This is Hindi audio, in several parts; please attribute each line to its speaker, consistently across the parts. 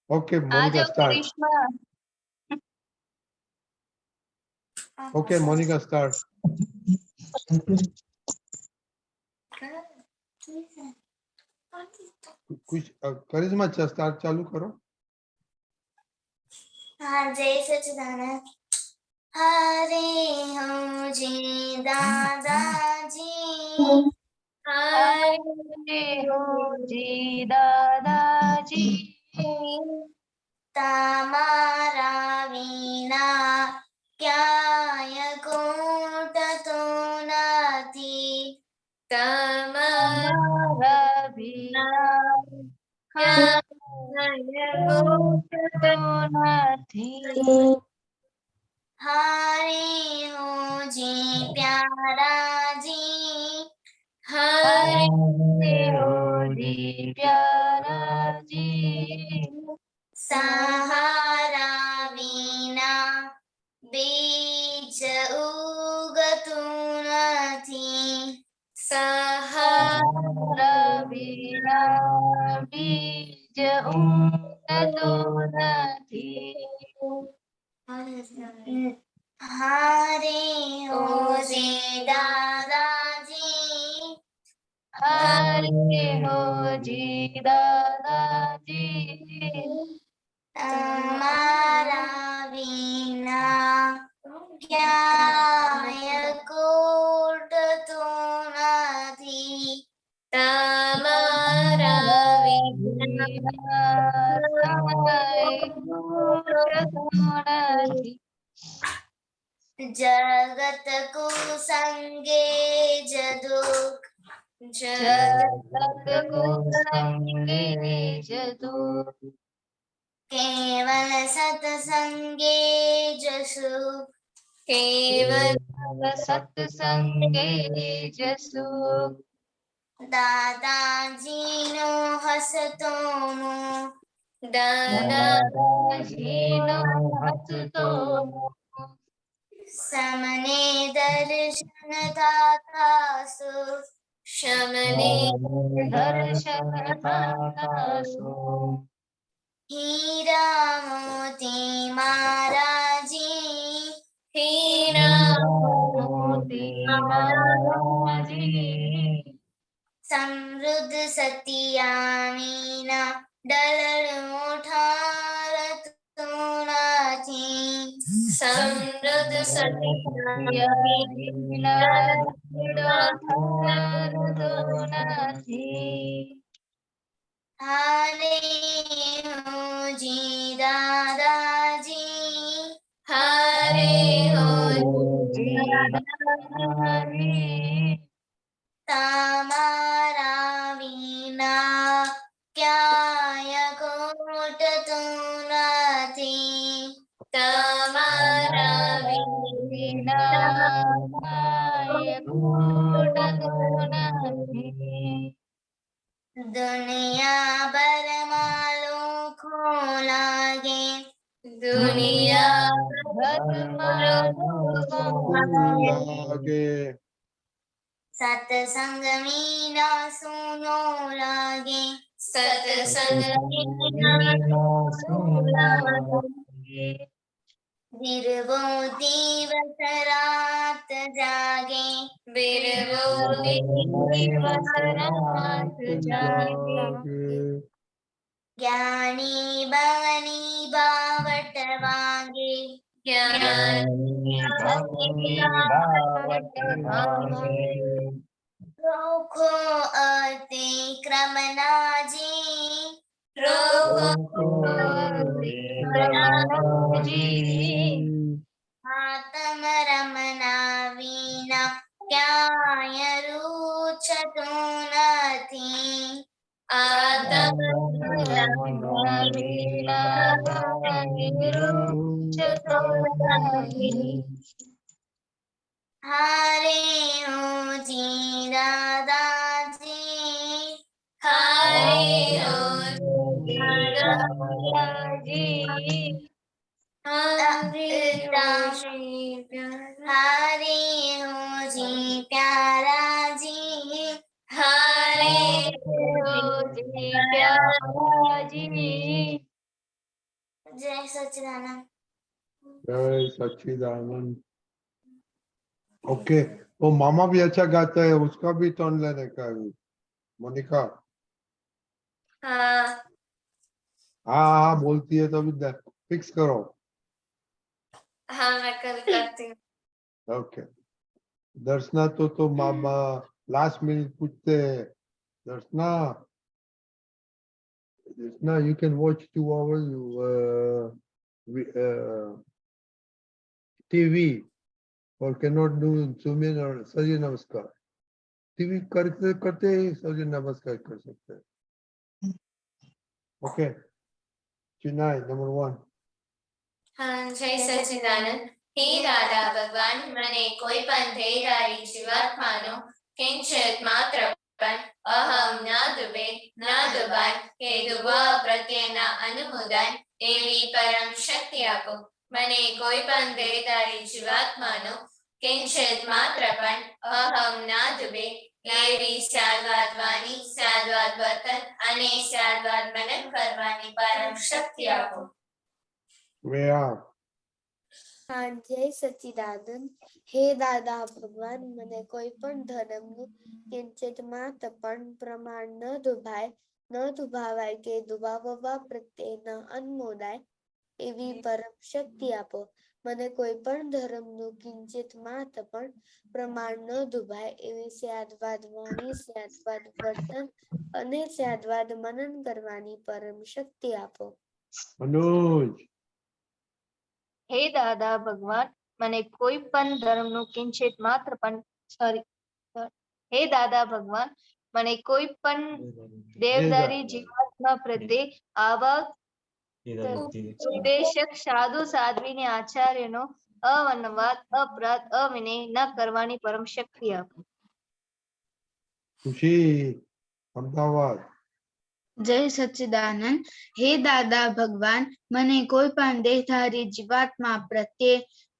Speaker 1: Okay,
Speaker 2: आ
Speaker 1: Monica,
Speaker 2: जाओ
Speaker 1: start.
Speaker 2: करिश्मा।
Speaker 1: Okay, Monica, start. कुछ करिश्मा स्टार्ट चालू करो।
Speaker 3: हाँ, जय सच्चिदानंद। हरे हो जी दादाजी,
Speaker 2: हरे हो जी दादाजी,
Speaker 3: તમારા વિના ક્યાંય કૂટ તો નથી,
Speaker 2: તમારા વિના ક્યાંય ગોઠતો નથી।
Speaker 3: હરે હો જી પ્યારાજી,
Speaker 2: हरे हो जी प्याराजी,
Speaker 3: સહારા વિના બીજ ઉગતું નથી,
Speaker 2: सहारा बिना बीज उगतो નથી।
Speaker 3: हरे हो जी दादाजी,
Speaker 2: हरे हो जी दादाजी,
Speaker 3: તમારા વિના ક્યાંય ખૂટતું નથી,
Speaker 2: તમારા વિના કાંઈ ખૂટતું નથી।
Speaker 3: जगत को संगे जदुक,
Speaker 2: जगत को संगे जदुक,
Speaker 3: केवल सत्संगे जसुख,
Speaker 2: केवल सत्संगे जसुख।
Speaker 3: दादाजी नो हसतो मुँह,
Speaker 2: दादाजी नो हसतो
Speaker 3: समने दर्शन दाता सुख, शमने
Speaker 2: दर्शन दाता सो।
Speaker 3: हीरा मोती महाराजी,
Speaker 2: हीरा मोती महाराजी,
Speaker 3: समृद्ध सतिया मीना डलड़ो ठार तूनाथी, समृद्ध सतिया मीना
Speaker 2: નથી।
Speaker 3: हरे हो जी दादाजी, हरे हो जी
Speaker 2: दादाजी,
Speaker 3: તમારા વિના ક્યાંય ખૂટતું નથી, તમારા
Speaker 2: વિના કાંઈ ખૂટતું નથી।
Speaker 3: દુનિયા ભરમાં લોકો લાગે, દુનિયા
Speaker 2: ભરમાં લોકો
Speaker 1: आगे
Speaker 3: સત્સંગ મીના સુનો લાગે, સત્સંગ મીના સુનો લાગે, बिरबो दिवस रात जागे, बिरबो दिवस रात जागे, ज्ञानी बनी बावट वागे, ज्ञानी
Speaker 2: બાવટ વાગે,
Speaker 3: रोखो अतिक्रम नाजी, रोखो
Speaker 2: વિક્રમજી,
Speaker 3: आत्म रमना विना क्याय रुचतु नथी, आत्म
Speaker 2: રમણા વિના કાંઈ રૂચતો નથી।
Speaker 3: हरे हो जी दादाजी, हरे हो जी
Speaker 2: દાદાજી,
Speaker 3: हरे हो जी प्यारा जी, हरे
Speaker 2: હરે હો જી પ્યારાજી,
Speaker 3: जय सच्चिदानंद।
Speaker 1: जय सच्चिदानंद। ओके, वो मामा भी अच्छा गाता है, उसका भी टर्न लेने का है अभी। मोनिका
Speaker 3: हाँ
Speaker 1: हाँ हाँ बोलती है तो अभी फिक्स करो।
Speaker 3: हाँ मैं कल करती हूँ।
Speaker 1: ओके, दर्शना तो मामा लास्ट मिनट पूछते हैं। दर्शना, you can watch 2 hours TV or cannot do Sumyan or Surya Namaskar. TV करते करते ही सूर्य नमस्कार कर सकते हैं। ओके, चुनाई नंबर 1।
Speaker 3: हाँ जय सच्चिदानंद। हे दादा भगवान, મને કોઈ પણ ધ્યેયધારી જીવાત્માનો કિંચિત માત્ર પણ અહમ ન દુબે ન દુબાય કે દુબા પ્રત્યેના અનુમોદન એવી પરમ શક્તિ આપો. મને કોઈ પણ ધ્યેયધારી જીવાત્માનો કિંચિત માત્ર પણ અહમ ન દુબે એવી સ્યાદવાદ વાણી, સ્યાદવાદ વર્તન અને સ્યાદવાદ મનન કરવાની પરમ શક્તિ આપો.
Speaker 2: હા જય સચ્ચિદાનંદ. હે દાદા ભગવાન, મને કોઈ પણ ધર્મનું કિંચિત માત્ર પણ પ્રમાણ ન દુભાવાય કે દુભાવવા પ્રત્યેના અનુમોદાય એવી પરમ શક્તિ આપો. મને કોઈ પણ ધર્મનું કિંચિત માત્ર પણ પ્રમાણ ન દુભાય એવી સ્યાદવાદ વાણી, સ્યાદવાદ વર્તન અને સ્યાદવાદ મનન કરવાની પરમ શક્તિ આપો.
Speaker 1: मनोज
Speaker 4: હે દાદા ભગવાન, મને કોઈ પણ ધર્મનું કિંચિત માત્ર પણ હે દાદા ભગવાન, મને કોઈ પણ દેવદારી જીવાત્મા પ્રત્યે આવા ઉદ્દેશક સાધુ સાધ્વીને આચાર્યનો અવનવાદ, અપરાધ, અવિનય ન કરવાની પરમ શક્તિ આપો.
Speaker 1: खुशी अहमदाबाद।
Speaker 5: જય સચ્ચિદાનંદ. હે દાદા ભગવાન, મને કોઈ પણ દેહધારી જીવાત્મા પ્રત્યે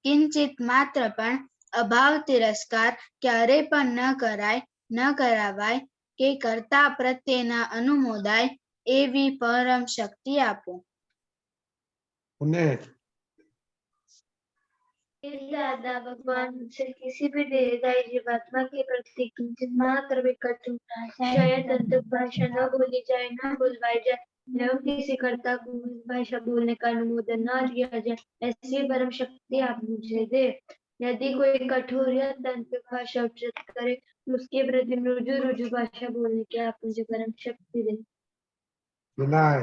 Speaker 5: કિંચિત માત્ર પણ અભાવ તિરસ્કાર ક્યારે પણ ન કરાવાય કે કર્તા પ્રત્યેના અનુમોદાય એવી પરમ શક્તિ આપો.
Speaker 1: पुणे
Speaker 2: दादा भगवान, मुझसे किसी भी देहधारी जीवात्मा के प्रति किंचित मात्र भी कटु शायद अंतक भाषा न बोली जाए, न बुलवाई जाए, एवं किसी कर्ता को उस भाषा बोलने का अनुमोदन न दिया जाए, ऐसी परम शक्ति आप मुझे दे। यदि कोई कठोर या तांत्रिक भाषा उच्चारित करे तो उसके प्रति मृदु भाषा बोलने की आप मुझे परम शक्ति दे।
Speaker 1: विनय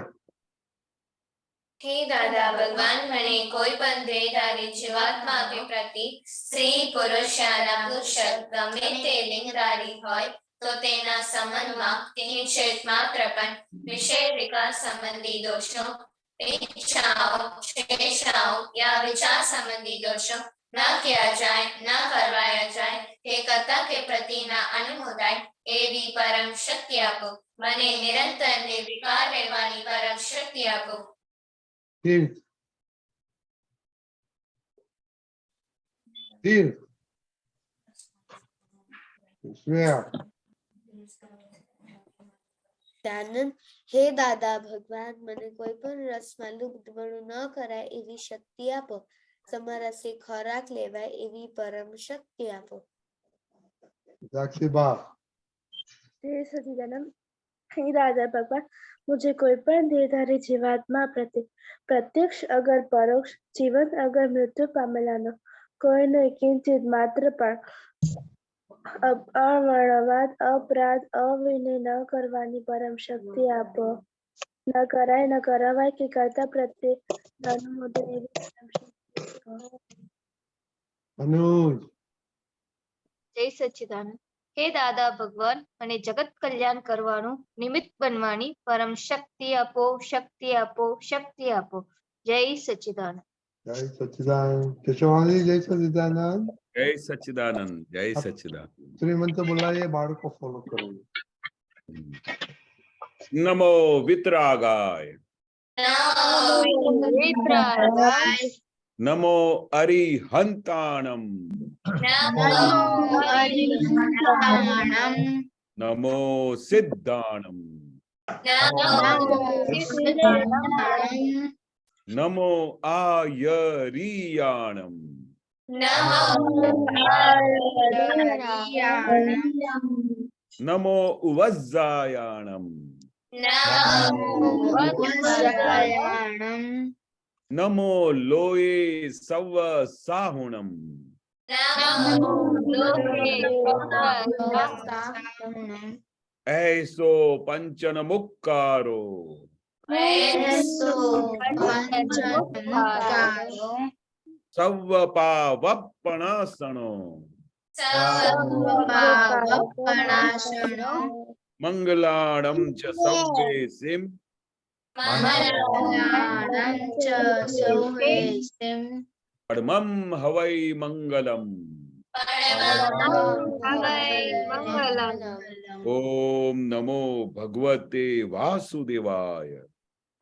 Speaker 3: હે દાદા ભગવાન, મને કોઈ પણ દેહધારી જીવાત્મા કે પ્રતિ સ્ત્રી પુરુષ યા નપુંસક ગમે તે લિંગધારી હોય તો તેના સંબંધમાં કિંચિત માત્ર પણ વિષય વિકાર સંબંધી દોષો, इच्छाओं, शेषाओं या विचार संबंधी दोषों न किया जाए, न करवाया जाए के कर्ता के प्रति न अनुमोदाय एवी परम शक्ति आपो. મને નિરંતર નિર્વિકાર રહેવાની પરમ શક્તિ આપો.
Speaker 1: तीर्थ तीर्थ श्रेया
Speaker 2: દાનંદ. હે દાદા ભગવાન, મને કોઈ પણ રસમાં લુપ્તપણું ન કરાય એવી શક્તિ આપો. સમરસે ખોરાક લેવાય એવી પરમ શક્તિ આપો.
Speaker 1: साक्षीबा
Speaker 6: जय सच्चिदानंद। हे दादा भगवान, मुझे कोई पण देहधारी जीवात्मा प्रति प्रत्यक्ष अगर परोक्ष जीवन अगर मृत्यु पामेलानो कोઈને કિંચિત માત્ર પણ અવર્ણવાદ, અપરાધ, અવિનય ન કરવાની પરમ શક્તિ આપો. ન કરાય, ન કરાવાય કે કર્તા પ્રત્યે અનુમોદન એવી પરમ શક્તિ આપો.
Speaker 1: अनुज
Speaker 4: જય સચ્ચિદાનંદ. હે દાદા ભગવાન, મને જગત કલ્યાણ કરવાનું નિમિત્ત બનવાની પરમ શક્તિ આપો, શક્તિ આપો, શક્તિ આપો. જય સચ્ચિદાનંદ.
Speaker 1: जय सच्चिदानंद। केशवानी जय सच्चिदानंद।
Speaker 7: जय सच्चिदानंद, जय सच्चिदानंद।
Speaker 1: श्रीमंत बुलाइए, बाढ़ को फॉलो करेंगे।
Speaker 7: नमो वितरागाय,
Speaker 3: નમો
Speaker 4: વિતરાગાય,
Speaker 7: नमो अरिहंताणम,
Speaker 3: નમો
Speaker 5: અરિહંતાણમ,
Speaker 7: नमो सिद्धाणम,
Speaker 3: નમો
Speaker 5: નમો સિદ્ધાણમ,
Speaker 7: नमो आयरीयाणम
Speaker 3: नमो
Speaker 7: नमो उवज्जायाणम
Speaker 3: नमो
Speaker 5: वज्रायाणं
Speaker 7: नमो लोये सव साहुणम
Speaker 3: नमो
Speaker 5: साहुणं
Speaker 7: ऐसो पंचन मुक्कारो
Speaker 5: ऐसो पंचमुखारो
Speaker 7: सव पावपणासनो
Speaker 5: सर्वपावपणाशनो
Speaker 7: मंगलाणं च सव्येसिं
Speaker 5: मंगलानं च सौहेसिं
Speaker 7: परमं हवै मंगलम्
Speaker 4: मंगलम।
Speaker 7: ओम नमो भगवते वासुदेवाय।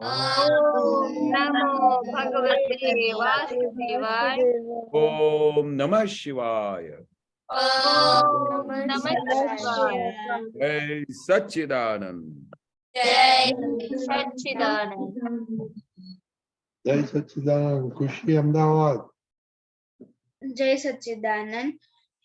Speaker 4: ओम नमो भगवते वासुदेवाय।
Speaker 7: ओम नमः शिवाय।
Speaker 4: ओम नमः शिवाय।
Speaker 7: जय सच्चिदानंद।
Speaker 3: जय
Speaker 4: सच्चिदानंद।
Speaker 1: जय सच्चिदानंद। खुशी अहमदाबाद।
Speaker 5: जय सच्चिदानंद।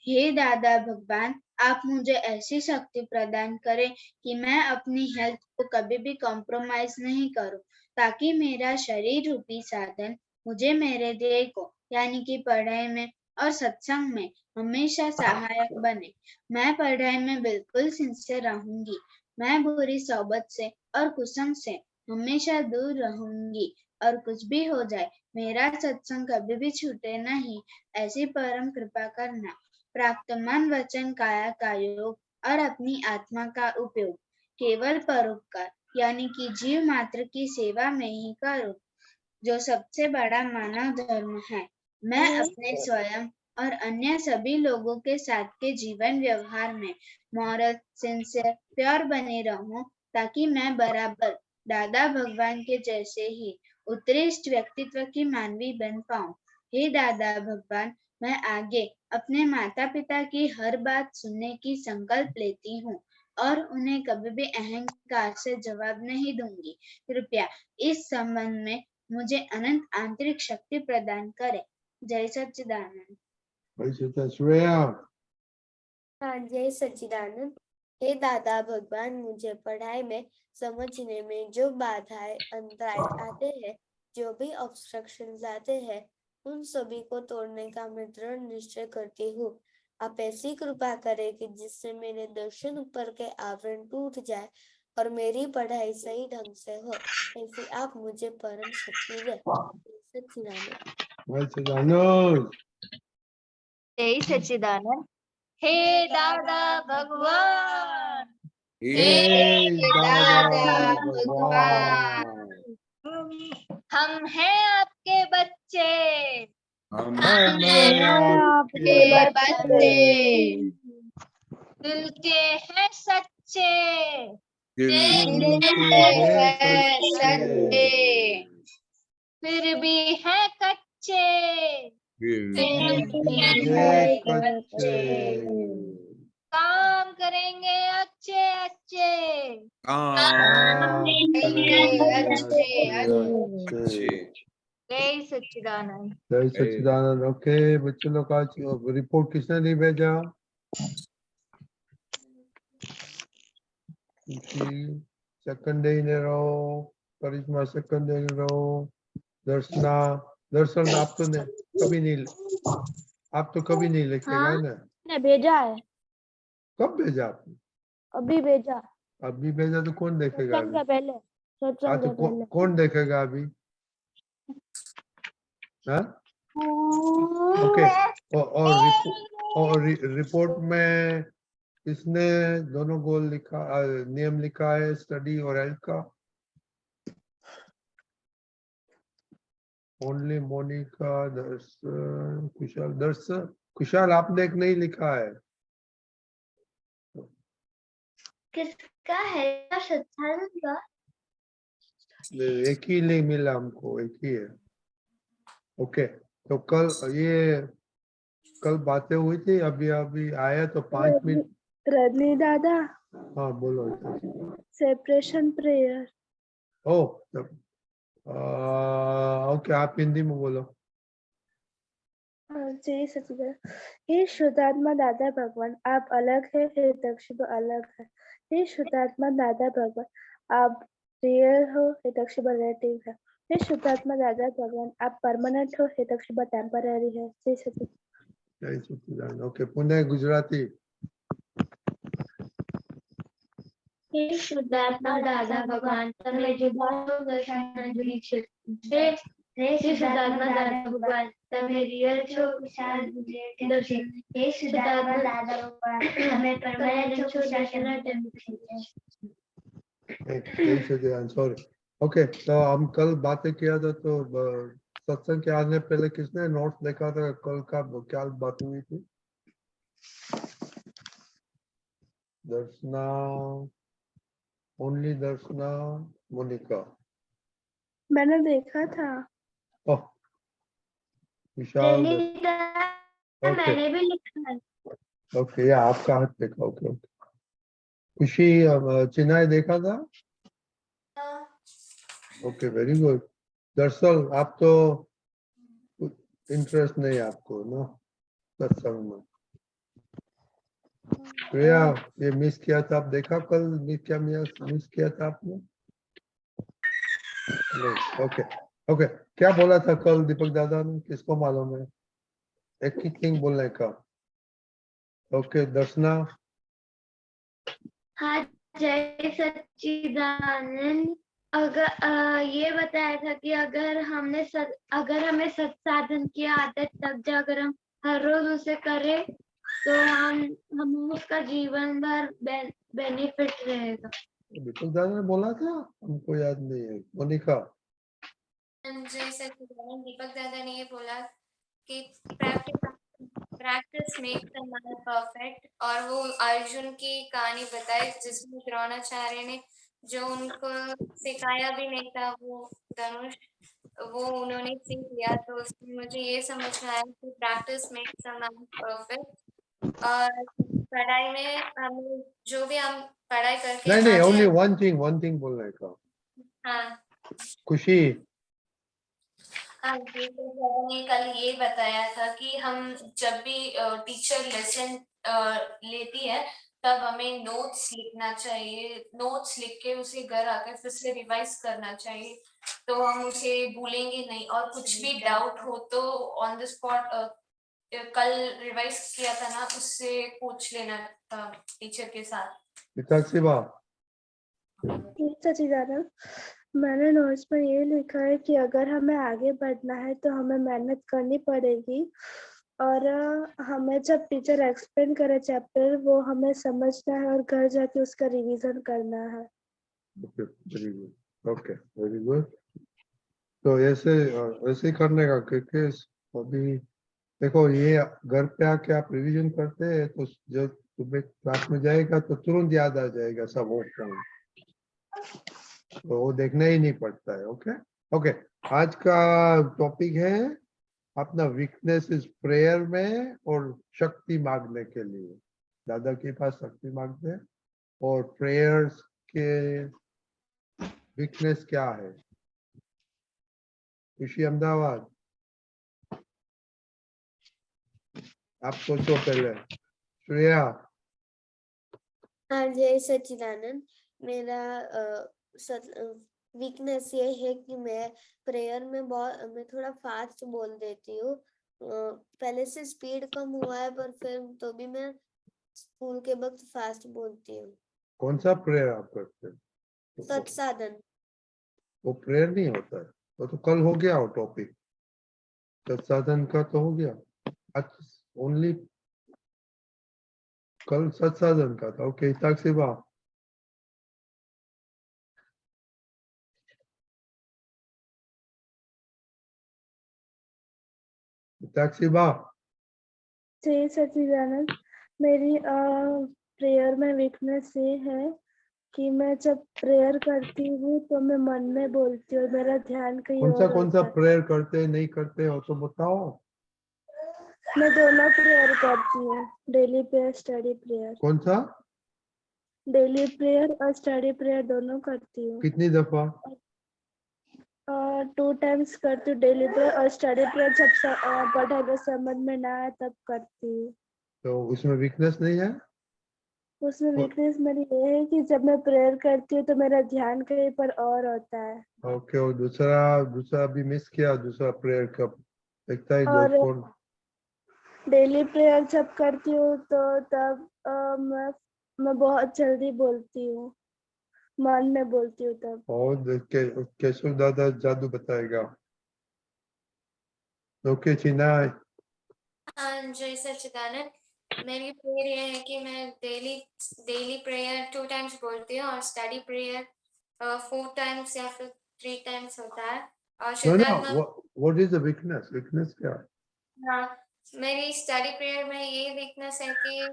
Speaker 5: हे दादा भगवान, आप मुझे ऐसी शक्ति प्रदान करें कि मैं अपनी हेल्थ को कभी भी कॉम्प्रोमाइज नहीं करूं, ताकि मेरा शरीर रूपी साधन मुझे मेरे ध्येय को यानी कि पढ़ाई में और सत्संग में हमेशा सहायक बने। मैं पढ़ाई में बिल्कुल सिंसियर रहूंगी। मैं बुरी सोबत से और कुसंग से हमेशा दूर रहूंगी, और कुछ भी हो जाए मेरा सत्संग कभी भी छूटे नहीं, ऐसी परम कृपा करना। प्राप्त मन वचन काया का योग और अपनी आत्मा का उपयोग केवल परोपकार यानी कि जीव मात्र की सेवा में ही करो, जो सबसे बड़ा मानव धर्म है। मैं अपने स्वयं और अन्य सभी लोगों के साथ के जीवन व्यवहार में मॉरल, सिंसियर, प्योर बने रहूं, ताकि मैं बराबर दादा भगवान के जैसे ही उत्कृष्ट व्यक्तित्व की मानवी बन पाऊं। हे दादा भगवान, मैं आगे अपने माता पिता की हर बात सुनने की संकल्प लेती हूँ और उन्हें कभी भी अहंकार से जवाब नहीं दूंगी। कृपया इस संबंध में मुझे अनंत आंतरिक शक्ति प्रदान करें। जय सच्चिदानंद।
Speaker 1: जय सच्चिदानंद। श्रेया।
Speaker 2: हाँ, जय सच्चिदानंद। हे दादा भगवान, मुझे पढ़ाई में समझने में जो बाधाएं अंतराय आते हैं, जो भी ऑब्स्ट्रक्शंस आते हैं, उन सभी को तोड़ने का मैं दृढ़ निश्चय करती हूँ। आप ऐसी कृपा करें कि जिससे मेरे दर्शन ऊपर के आवरण टूट जाए और मेरी पढ़ाई सही ढंग से हो, ऐसी आप मुझे परम शक्ति दें। सच्चिदानंद।
Speaker 1: जय सच्चिदानंद।
Speaker 4: जय सच्चिदानंद। हे दादा भगवान।
Speaker 1: हे दादा भगवान,
Speaker 4: हम हैं आपके बच्चे।
Speaker 1: हम
Speaker 5: आपके बच्चे
Speaker 4: दिल के हैं सच्चे।
Speaker 1: दिल के हैं सच्चे,
Speaker 4: फिर भी हैं कच्चे।
Speaker 1: दिल भी है कच्चे।
Speaker 4: काम करेंगे अच्छे अच्छे।
Speaker 1: काम करेंगे अच्छे अच्छे।
Speaker 4: जय सच्चिदानंद।
Speaker 1: जय सच्चिदानंद। ओके बच्चों लोग, आज रिपोर्ट किसने नहीं भेजा? सेकंड डे इन रहो, करिश्मा सेकंड डे इन रहो, दर्शना, दर्शन आप तो कभी नहीं, आप तो कभी नहीं लिखेगा
Speaker 6: हाँ,
Speaker 1: ना?
Speaker 6: मैंने भेजा है,
Speaker 1: कब भेजा आपने?
Speaker 6: अभी भेजा,
Speaker 1: अभी भेजा तो कौन देखेगा
Speaker 6: सत्संग
Speaker 1: अभी?
Speaker 6: के पहले,
Speaker 1: हाँ
Speaker 6: सत्संग
Speaker 1: तो
Speaker 6: के पहले।
Speaker 1: कौन देखेगा अभी? हाँ ओके। और रिपोर्ट में किसने दोनों गोल लिखा, नियम लिखा है स्टडी और हेल्थ का? ओनली मोनिका, दर्शन, कुशाल। दर्शन, कुशाल आपने एक नहीं लिखा है।
Speaker 6: किसका है? सत्संग का।
Speaker 1: एक ही नहीं मिला हमको, एक ही है। ओके, तो कल बातें हुई थी, अभी अभी आया तो 5 मिनट।
Speaker 6: रजनी दादा,
Speaker 1: हाँ बोलो।
Speaker 6: Separation prayer.
Speaker 1: ओ ओके, आप हिंदी में बोलो।
Speaker 6: जय सच्चिदानंद। हे शुद्धात्मा दादा भगवान, आप अलग है, हे दक्षिण अलग है। हे शुद्धात्मा दादा भगवान, आप रियल हो, हे दक्षिण रिलेटिव है। हे शुद्धात्मा दादा भगवान, आप परमानेंट हो, हे दक्षिण टेम्पररी है। जय सच्चिदानंद।
Speaker 1: जय सच्चिदानंद। ओके, पुनः गुजराती।
Speaker 4: હે શુદ્ધાત્મા દાદા ભગવાન, તમે જે ભાવ દર્શન જુદી છે, હે શુદ્ધાત્મા દાદા ભગવાન, તમે રિયલ છો, દર્શન. હે શુદ્ધાત્મા દાદા ભગવાન, તમે પરમાનન્ટ છો, દર્શન
Speaker 1: जय सच्चिदानंद। सॉरी। ओके, तो हम कल बातें किया था, तो सत्संग के आने पहले किसने नोट्स देखा था? कल का क्या बात हुई थी? दर्शना, ओनली दर्शना, मोनिका।
Speaker 6: मैंने देखा था।
Speaker 1: ओह, विशाल। ओके
Speaker 4: मैंने भी लिखा है.
Speaker 1: ओके, ये आपका हाथ देखा। Okay okay. खुशी, चिन्हाई देखा था? Okay, very good. दरअसल आप तो इंटरेस्ट नहीं आपको ना सत्संग में। प्रिया, ये मिस किया था, आप देखा कल? मिस किया था आपने? नहीं। ओके ओके, क्या बोला था कल दीपक दादा ने? किसको मालूम है? एक ही थिंग बोलने का। ओके, दर्शना।
Speaker 4: हाँ, जय सच्चिदानंद। अगर ये बताया था कि अगर हमें सत्साधन की आदत लग जाए, अगर हम हर रोज उसे करें, तो हमें उसका जीवन भर बेनिफिट रहेगा.
Speaker 1: दीपक दादा ने बोला था, हमको याद नहीं है। मोनिका।
Speaker 3: जैसे दीपक दादा ने ये बोला कि practice makes a man perfect, और वो अर्जुन की कहानी बताई जिसमें द्रोणाचार्य ने जो उनको सिखाया भी नहीं था, वो धनुष, वो उन्होंने सीख लिया। तो उसमें मुझे ये समझ में आया कि practice makes a man perfect. और पढ़ाई में हम जो भी हम पढ़ाई करके
Speaker 1: नहीं नहीं,
Speaker 3: आगे
Speaker 1: ओनली वन थिंग बोलने का।
Speaker 3: हाँ
Speaker 1: खुशी।
Speaker 3: हाँ जी, तो मैंने कल ये बताया था कि हम जब भी टीचर लेसन लेती है, तब हमें नोट्स लिखना चाहिए। नोट्स लिख के उसे घर आकर फिर से रिवाइज करना चाहिए, तो हम उसे भूलेंगे नहीं। और कुछ भी डाउट हो तो ऑन द स्पॉट, कल रिवाइज किया था ना, उससे पूछ लेना था टीचर के साथ।
Speaker 6: सच्चिदानंद, मैंने नोट्स में ये लिखा है कि अगर हमें आगे बढ़ना है तो हमें मेहनत करनी पड़ेगी, और हमें जब टीचर एक्सप्लेन करे चैप्टर, वो हमें समझना है और घर जाके उसका रिवीजन करना है।
Speaker 1: Very good. Okay, very good. तो ऐसे करने का, क्योंकि अभी देखो, ये घर पे आके आप रिवीजन करते हैं, तो जब सुबह क्लास में जाएगा तो तुरंत याद आ जाएगा सब वो पॉइंट, तो वो देखना ही नहीं पड़ता है। ओके ओके, आज का टॉपिक है अपना वीकनेस इज प्रेयर में और शक्ति मांगने के लिए। दादा के पास शक्ति मांगते हैं, और प्रेयर्स के वीकनेस क्या है? खुशी अहमदाबाद, आप सोचो पहले। श्रेया।
Speaker 2: हाँ, जय सच्चिदानंद। मेरा वीकनेस ये है कि मैं प्रेयर में मैं थोड़ा फास्ट बोल देती हूँ। पहले से स्पीड कम हुआ है, पर फिर तो भी मैं स्कूल के वक्त फास्ट बोलती हूँ।
Speaker 1: कौन सा प्रेयर आप करते हैं?
Speaker 2: सत्साधन।
Speaker 1: वो प्रेयर नहीं होता है, वो तो कल हो गया वो टॉपिक। सत्साधन का तो हो गया, ओनली कल सत्साधन का था। ओके, सेवा। सेवा।
Speaker 6: जय सच्चिदानंद, मेरी प्रेयर में वीकनेस ये है कि मैं जब प्रेयर करती हूँ तो मैं मन में बोलती हूँ, मेरा ध्यान कहीं और
Speaker 1: कौन सा
Speaker 6: होता है।
Speaker 1: प्रेयर करते नहीं करते हो तो बताओ।
Speaker 6: मैं दोनों प्रेयर करती हूँ, डेली प्रेयर, स्टडी प्रेयर।
Speaker 1: कौन सा?
Speaker 6: डेली प्रेयर और स्टडी प्रेयर दोनों करती हूँ।
Speaker 1: कितनी दफा?
Speaker 6: 2 टाइम्स करती हूँ डेली प्रेयर, और स्टडी प्रेयर जब पढ़ाई में समझ में ना आए तब करती हूँ।
Speaker 1: तो उसमें वीकनेस नहीं है?
Speaker 6: उसमें
Speaker 1: और-
Speaker 6: वीकनेस मेरी ये है कि जब मैं प्रेयर करती हूँ तो मेरा ध्यान कहीं पर और होता है।
Speaker 1: ओके, और दूसरा भी मिस किया, दूसरा प्रेयर कब देखता है जो
Speaker 6: और
Speaker 1: फोन?
Speaker 6: डेली प्रेयर जब करती हूँ तो तब मैं बहुत जल्दी बोलती हूँ, मन में बोलती हूँ तब।
Speaker 1: और केशव दादा जादू बताएगा। ओके चीना,
Speaker 3: हाँ, जय सच्चिदानंद। मेरी प्रेयर ये है कि मैं डेली प्रेयर 2 टाइम्स बोलती हूँ, और स्टडी प्रेयर 4 टाइम्स या फिर 3 टाइम्स होता है। और
Speaker 1: no,
Speaker 3: शुद्धात्मा,
Speaker 1: what is the weakness? Weakness क्या?
Speaker 3: हाँ, मेरी स्टडी प्रेयर में ये वीकनेस है कि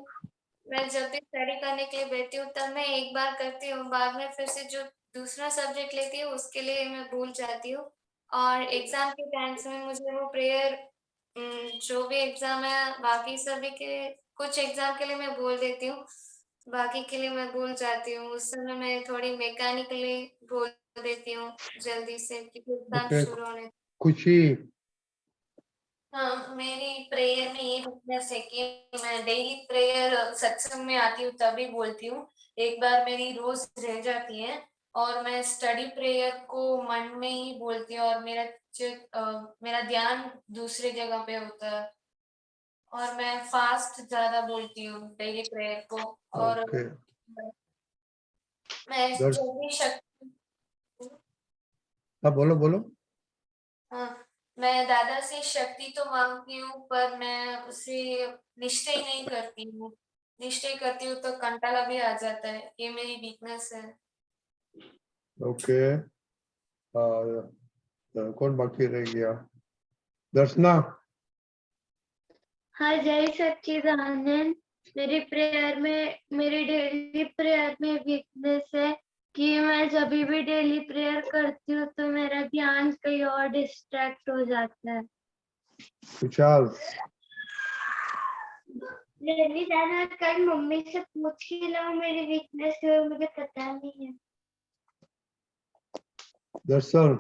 Speaker 3: मैं जब भी स्टडी करने के लिए बैठती हूँ तब मैं एक बार करती हूँ, बाद में फिर से जो दूसरा सब्जेक्ट लेती हूँ उसके लिए मैं भूल जाती हूँ। और एग्जाम के टाइम्स में मुझे वो प्रेयर, जो भी एग्जाम है बाकी सभी के, कुछ एग्जाम के लिए मैं बोल देती हूँ, बाकी के लिए मैं भूल जाती हूँ। उस समय मैं थोड़ी मैकेनिकली बोल देती हूँ जल्दी से, क्योंकि एग्जाम
Speaker 1: Okay,
Speaker 3: शुरू होने।
Speaker 1: खुशी,
Speaker 3: हाँ, मेरी प्रेयर में ये वीकनेस है कि मैं डेली प्रेयर सत्संग में आती हूँ तभी बोलती हूँ, एक बार मेरी रोज रह जाती है, और मैं स्टडी प्रेयर को मन में ही बोलती हूँ, और मेरा ध्यान दूसरी जगह पे होता है, और मैं फास्ट ज्यादा बोलती हूँ डेली प्रेयर को। और
Speaker 1: ओके
Speaker 3: मैं
Speaker 1: दर्श,
Speaker 3: जो भी शक्ति,
Speaker 1: हाँ बोलो बोलो।
Speaker 3: हाँ, मैं दादा से शक्ति तो मांगती हूँ, पर मैं उसे निश्चय नहीं करती हूँ। निश्चय करती हूँ तो कंटाला भी आ जाता है, ये मेरी वीकनेस है।
Speaker 1: ओके, कौन बाकी रह गया? दर्शना,
Speaker 5: हाँ, जय सच्चिदानंद। मेरी डेली प्रेयर में वीकनेस है कि मैं जब भी डेली प्रेयर करती हूँ तो मेरा ध्यान कहीं और डिस्ट्रैक्ट हो जाता है।
Speaker 1: विशाल,
Speaker 5: डेली जाना, कल मम्मी से पूछ के लाओ मेरी वीकनेस है, मुझे पता नहीं है।
Speaker 1: दर्शन,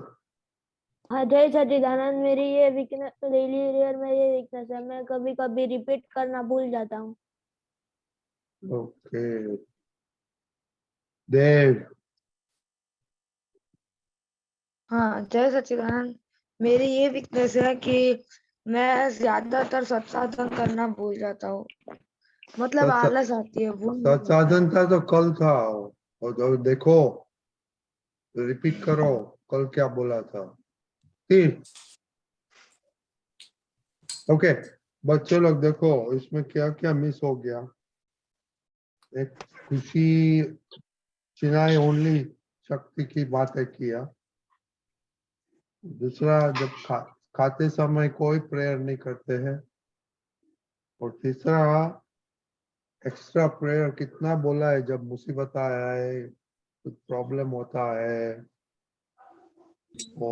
Speaker 8: हाँ, जय सच्चिदानंद। मेरी ये वीकनेस, डेली प्रेयर में ये वीकनेस है, मैं कभी कभी रिपीट करना भूल जाता हूँ।
Speaker 1: ओके देव,
Speaker 9: हाँ, जय सच्चिदानंद। मेरी ये वीकनेस है कि मैं ज्यादातर सत्साधन करना भूल जाता हूँ, मतलब
Speaker 1: सत्सा-
Speaker 9: आलस आती है, भूल नहीं पाता।
Speaker 1: साधन था तो कल था, और देखो रिपीट करो कल क्या बोला था। ठीक, ओके बच्चों लोग देखो इसमें क्या क्या मिस हो गया। एक खुशी, चिनाई ओनली शक्ति की बातें किया। दूसरा, जब खाते समय कोई प्रेयर नहीं करते हैं। और तीसरा, एक्स्ट्रा प्रेयर कितना बोला है जब मुसीबत आए, कुछ प्रॉब्लम होता है, वो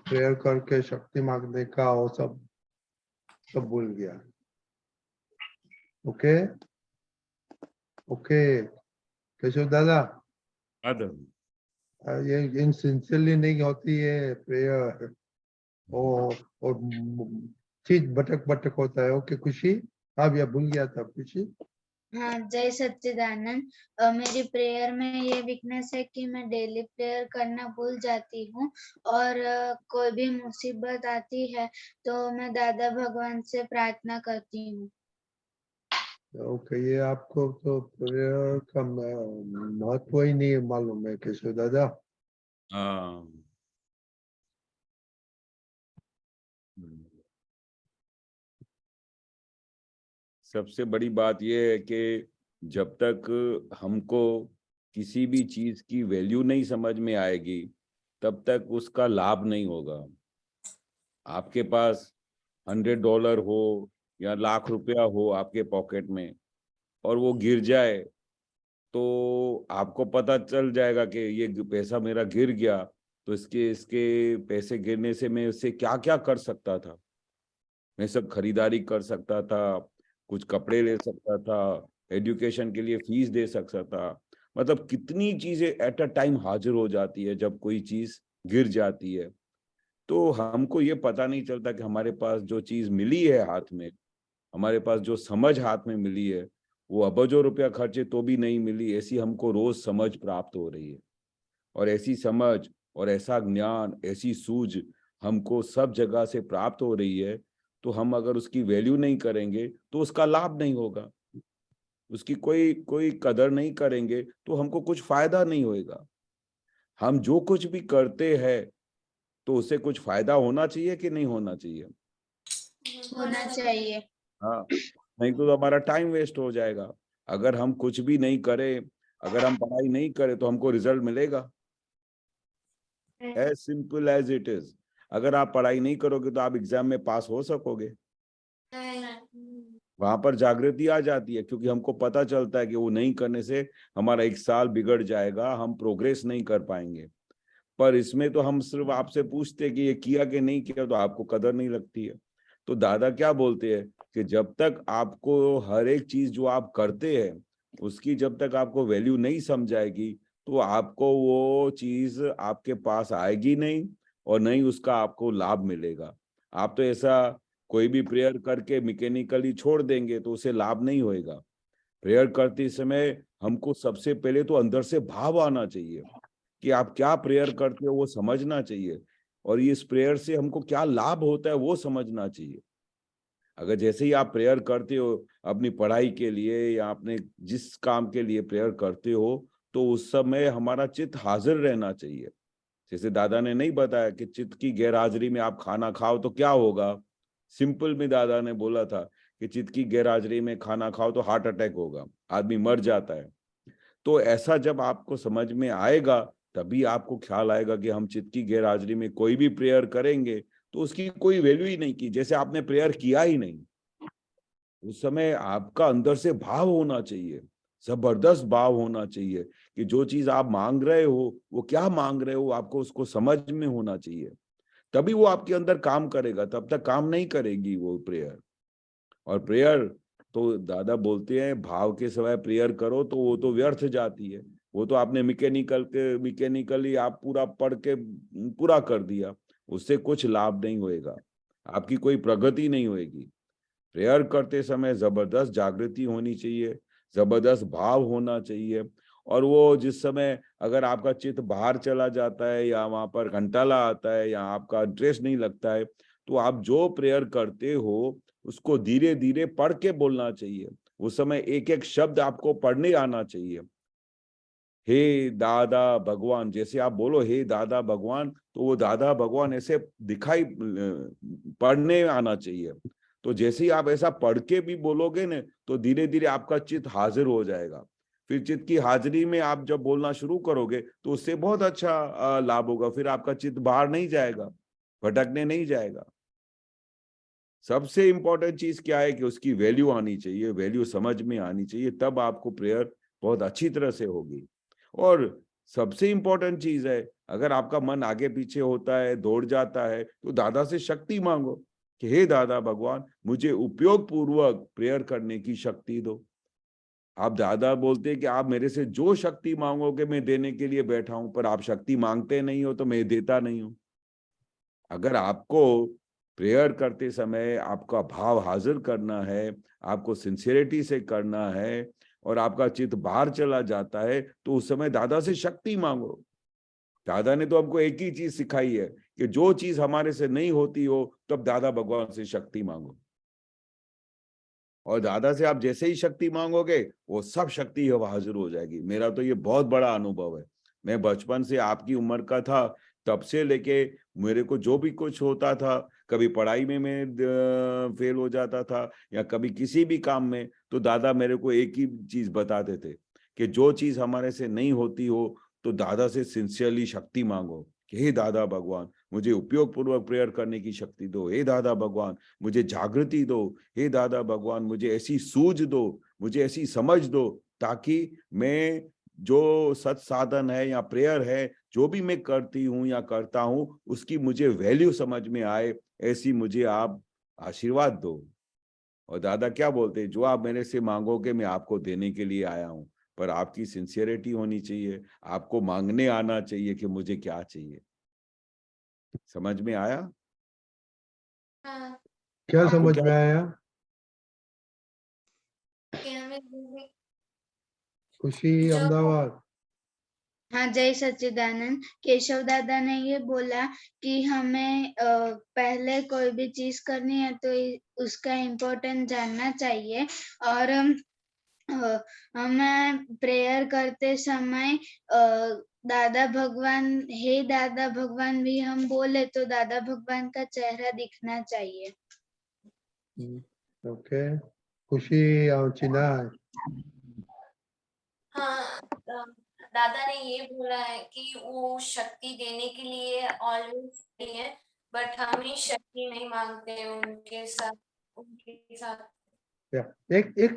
Speaker 1: प्रेयर करके शक्ति मांगने का, वो सब भूल गया। ओके ओके केशव दादा,
Speaker 7: आदम,
Speaker 1: ये इनसिंसियरली नहीं होती है प्रेयर, और चीज भटक भटक होता है। ओके खुशी, अब यह भूल गया था खुशी।
Speaker 5: हाँ, जय सच्चिदानंद। मेरी प्रेयर में ये वीकनेस है कि मैं डेली प्रेयर करना भूल जाती हूँ, और कोई भी मुसीबत आती है तो मैं दादा भगवान से प्रार्थना करती हूँ।
Speaker 1: ओके, ये आपको तो प्रेयर का महत्व ही नहीं मालूम है केशव दादा।
Speaker 7: हाँ, सबसे बड़ी बात यह है कि जब तक हमको किसी भी चीज की वैल्यू नहीं समझ में आएगी तब तक उसका लाभ नहीं होगा। आपके पास $100 हो या लाख रुपया हो आपके पॉकेट में, और वो गिर जाए तो आपको पता चल जाएगा कि ये पैसा मेरा गिर गया, तो इसके पैसे गिरने से मैं उससे क्या क्या कर सकता था। मैं सब खरीदारी कर सकता था, कुछ कपड़े ले सकता था, एजुकेशन के लिए फीस दे सकता था, मतलब कितनी चीजें एट अ टाइम हाजिर हो जाती है जब कोई चीज गिर जाती है। तो हमको ये पता नहीं चलता कि हमारे पास जो चीज मिली है हाथ में, हमारे पास जो समझ हाथ में मिली है, वो अबजों रुपया खर्चे तो भी नहीं मिली, ऐसी हमको रोज समझ प्राप्त हो रही है। और ऐसी समझ और ऐसा ज्ञान, ऐसी सूझ हमको सब जगह से प्राप्त हो रही है, तो हम अगर उसकी वैल्यू नहीं करेंगे तो उसका लाभ नहीं होगा, उसकी कोई कोई कदर नहीं करेंगे तो हमको कुछ फायदा नहीं होएगा। हम जो कुछ भी करते हैं तो उससे कुछ फायदा होना चाहिए कि नहीं होना चाहिए?
Speaker 5: होना चाहिए।
Speaker 7: हाँ, नहीं तो हमारा टाइम वेस्ट हो जाएगा। अगर हम कुछ भी नहीं करें, अगर हम पढ़ाई नहीं करें तो हमको रिजल्ट मिलेगा? As simple as it is. अगर आप पढ़ाई नहीं करोगे तो आप एग्जाम में पास हो सकोगे? वहां पर जागृति आ जाती है, क्योंकि हमको पता चलता है कि वो नहीं करने से हमारा एक साल बिगड़ जाएगा, हम प्रोग्रेस नहीं कर पाएंगे। पर इसमें तो हम सिर्फ आपसे पूछते हैं कि ये किया कि नहीं किया, तो आपको कदर नहीं लगती है। तो दादा क्या बोलते हैं कि जब तक आपको हर एक चीज जो आप करते हैं उसकी जब तक आपको वैल्यू नहीं समझाएगी, तो आपको वो चीज आपके पास आएगी नहीं और नहीं उसका आपको लाभ मिलेगा। आप तो ऐसा कोई भी प्रेयर करके मैकेनिकली छोड़ देंगे तो उसे लाभ नहीं होएगा। प्रेयर करते समय हमको सबसे पहले तो अंदर से भाव आना चाहिए कि आप क्या प्रेयर करते हो, वो समझना चाहिए, और इस प्रेयर से हमको क्या लाभ होता है वो समझना चाहिए। अगर जैसे ही आप प्रेयर करते हो अपनी पढ़ाई के लिए या अपने जिस काम के लिए प्रेयर करते हो, तो उस समय हमारा चित्त हाजिर रहना चाहिए। जैसे दादा ने नहीं बताया कि चित्त की गैरहाजिरी में आप खाना खाओ तो क्या होगा। सिंपल में दादा ने बोला था कि चित्त की गैरहाजिरी में खाना खाओ तो हार्ट अटैक होगा, आदमी मर जाता है। तो ऐसा जब आपको समझ में आएगा तभी आपको ख्याल आएगा कि हम चित्त की गैरहाजिरी में कोई भी प्रेयर करेंगे तो उसकी कोई वैल्यू ही नहीं की, जैसे आपने प्रेयर किया ही नहीं। उस समय आपका अंदर से भाव होना चाहिए, जबरदस्त भाव होना चाहिए कि जो चीज आप मांग रहे हो वो क्या मांग रहे हो, आपको उसको समझ में होना चाहिए, तभी वो आपके अंदर काम करेगा, तब तक काम नहीं करेगी वो प्रेयर। और प्रेयर तो दादा बोलते हैं भाव के सिवाय प्रेयर करो तो वो तो व्यर्थ जाती है। वो तो आपने मैकेनिकली आप पूरा पढ़ के पूरा कर दिया, उससे कुछ लाभ नहीं होएगा, आपकी कोई प्रगति नहीं होएगी। प्रेयर करते समय जबरदस्त जागृति होनी चाहिए, जबरदस्त भाव होना चाहिए। और वो जिस समय अगर आपका चित्त बाहर चला जाता है या वहां पर घंटाला आता है या आपका इंटरेस्ट नहीं लगता है, तो आप जो प्रेयर करते हो उसको धीरे धीरे पढ़ के बोलना चाहिए। उस समय एक एक शब्द आपको पढ़ने आना चाहिए। हे दादा भगवान, जैसे आप बोलो हे दादा भगवान, तो वो दादा भगवान ऐसे दिखाई पढ़ने आना चाहिए। तो जैसे ही आप ऐसा पढ़ के भी बोलोगे ना तो धीरे धीरे आपका चित्त हाजिर हो जाएगा। फिर चित्त की हाजिरी में आप जब बोलना शुरू करोगे तो उससे बहुत अच्छा लाभ होगा। फिर आपका चित्त बाहर नहीं जाएगा, भटकने नहीं जाएगा। सबसे इंपॉर्टेंट चीज क्या है कि उसकी वैल्यू आनी चाहिए, वैल्यू समझ में आनी चाहिए, तब आपको प्रेयर बहुत अच्छी तरह से होगी। और सबसे इंपॉर्टेंट चीज है, अगर आपका मन आगे पीछे होता है, दौड़ जाता है, तो दादा से शक्ति मांगो कि हे दादा भगवान, मुझे उपयोग पूर्वक प्रेयर करने की शक्ति दो। आप दादा बोलते हैं कि आप मेरे से जो शक्ति मांगोगे मैं देने के लिए बैठा हूं, पर आप शक्ति मांगते नहीं हो तो मैं देता नहीं हूं। अगर आपको प्रेयर करते समय आपका भाव हाजिर करना है, आपको सिंसियरिटी से करना है और आपका चित्त बाहर चला जाता है, तो उस समय दादा से शक्ति मांगो। दादा ने तो हमको एक ही चीज सिखाई है कि जो चीज हमारे से नहीं होती हो तब दादा भगवान से शक्ति मांगो। और दादा से आप जैसे ही शक्ति मांगोगे वो सब शक्ति हाजिर हो जाएगी। मेरा तो ये बहुत बड़ा अनुभव है। मैं बचपन से आपकी उम्र का था, तब से लेके मेरे को जो भी कुछ होता था, कभी पढ़ाई में मैं फेल हो जाता था या कभी किसी भी काम में, तो दादा मेरे को एक ही चीज बताते थे कि जो चीज हमारे से नहीं होती हो तो दादा से सिंसियरली शक्ति मांगो कि हे दादा भगवान, मुझे उपयोग पूर्वक प्रेयर करने की शक्ति दो। हे दादा भगवान, मुझे जागृति दो। हे दादा भगवान, मुझे ऐसी सूझ दो, मुझे ऐसी समझ दो, ताकि मैं जो सत साधन है या प्रेयर है, जो भी मैं करती हूँ या करता हूँ, उसकी मुझे वैल्यू समझ में आए, ऐसी मुझे आप आशीर्वाद दो। और दादा क्या बोलते हैं, जो आप मेरे से मांगोगे मैं आपको देने के लिए आया हूँ, पर आपकी सिंसियरिटी होनी चाहिए, आपको मांगने आना चाहिए कि मुझे क्या चाहिए। समझ में आया?
Speaker 3: हाँ,
Speaker 1: क्या समझ में आया?
Speaker 3: कि हमें
Speaker 1: खुशी
Speaker 3: जो
Speaker 1: अहमदाबाद।
Speaker 5: हाँ, जय सच्चिदानंद। केशव दादा ने ये बोला कि हमें पहले कोई भी चीज करनी है तो उसका इम्पोर्टेंस जानना चाहिए, और हमें प्रेयर करते समय दादा भगवान, हे दादा भगवान भी हम बोले तो दादा भगवान का चेहरा दिखना चाहिए।
Speaker 1: ओके, खुशी और चिनाय।
Speaker 3: हाँ, दादा ने ये बोला है कि वो शक्ति देने के लिए ऑलवेज रेडी है, बट हम ही शक्ति नहीं मांगते हैं उनके साथ
Speaker 1: एक
Speaker 3: और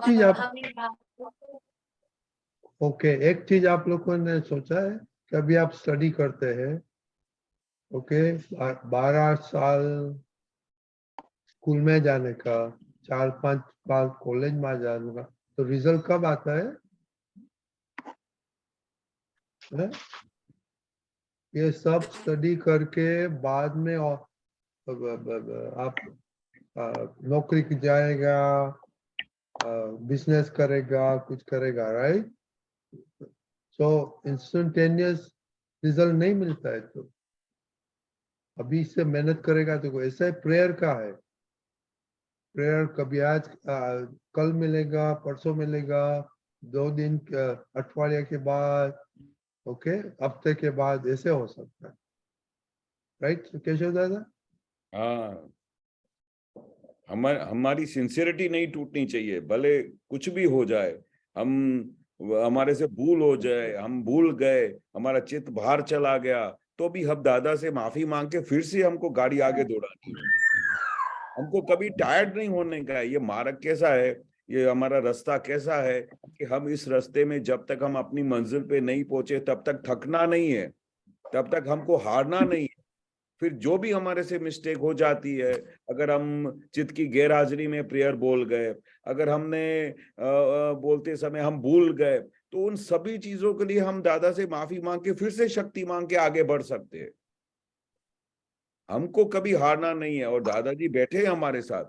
Speaker 1: चीज आप,
Speaker 3: हमें
Speaker 1: ओके, एक चीज आप लोगों ने सोचा है कि अभी आप स्टडी करते हैं, ओके, 12 साल स्कूल में जाने का, 4-5 साल कॉलेज में जाने का, तो रिजल्ट कब आता है? ये सब स्टडी करके बाद में आप नौकरी की जाएगा, बिजनेस करेगा, कुछ करेगा, राइट? सो इंस्टेंटेनियस रिजल्ट नहीं मिलता है, तो अभी से मेहनत करेगा तो ऐसा ही प्रेयर का है। प्रेयर कभी आज कल मिलेगा, परसों मिलेगा, 2 दिन अठवाडिया के बाद, ओके, हफ्ते के बाद, ऐसे हो सकता है, राइट केशव दादा?
Speaker 7: हाँ, हमारी सिंसियरिटी नहीं टूटनी चाहिए, भले कुछ भी हो जाए, हमारे से भूल हो जाए, हम भूल गए, हमारा चित्त बाहर चला गया, तो भी हम दादा से माफी मांग के फिर से हमको गाड़ी आगे दौड़ानी है। हमको कभी टायर्ड नहीं होने का है। ये मार्ग कैसा है, ये हमारा रास्ता कैसा है कि हम इस रास्ते में जब तक हम अपनी मंजिल पे नहीं पहुंचे तब तक थकना नहीं है, तब तक हमको हारना नहीं है। फिर जो भी हमारे से मिस्टेक हो जाती है, अगर हम चित्त की गैरहाजिरी में प्रेयर बोल गए, अगर हमने बोलते समय हम भूल गए, तो उन सभी चीजों के लिए हम दादा से माफी मांग के फिर से शक्ति मांग के आगे बढ़ सकते हैं। हमको कभी हारना नहीं है। और दादाजी बैठे हैं हमारे साथ,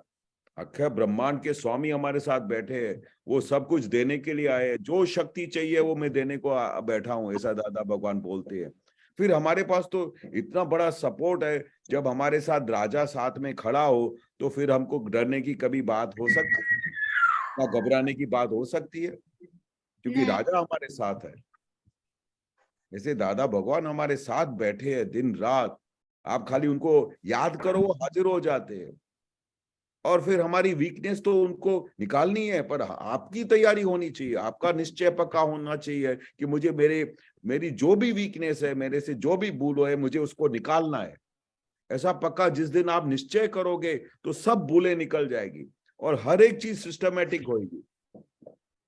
Speaker 7: अक्षय ब्रह्मांड के स्वामी हमारे साथ बैठे हैं, वो सब कुछ देने के लिए आए हैं। जो शक्ति चाहिए वो मैं देने को बैठा हूं, ऐसा दादा भगवान बोलते हैं। फिर हमारे पास तो इतना बड़ा सपोर्ट है, जब हमारे साथ राजा साथ में खड़ा हो तो फिर हमको डरने की कभी बात हो सकती है या घबराने की बात हो सकती है, क्योंकि राजा हमारे साथ है। ऐसे दादा भगवान हमारे साथ बैठे हैं दिन रात। आप खाली उनको याद करो, वो हाजिर हो जाते हैं। और फिर हमारी वीकनेस तो उनको निकालनी है, पर आपकी तैयारी होनी चाहिए, आपका निश्चय पक्का होना चाहिए कि मुझे मेरी जो भी वीकनेस है, मेरे से जो भी भूल है, मुझे उसको निकालना है। ऐसा पक्का जिस दिन आप निश्चय करोगे तो सब भूलें निकल जाएगी और हर एक चीज सिस्टमेटिक होगी।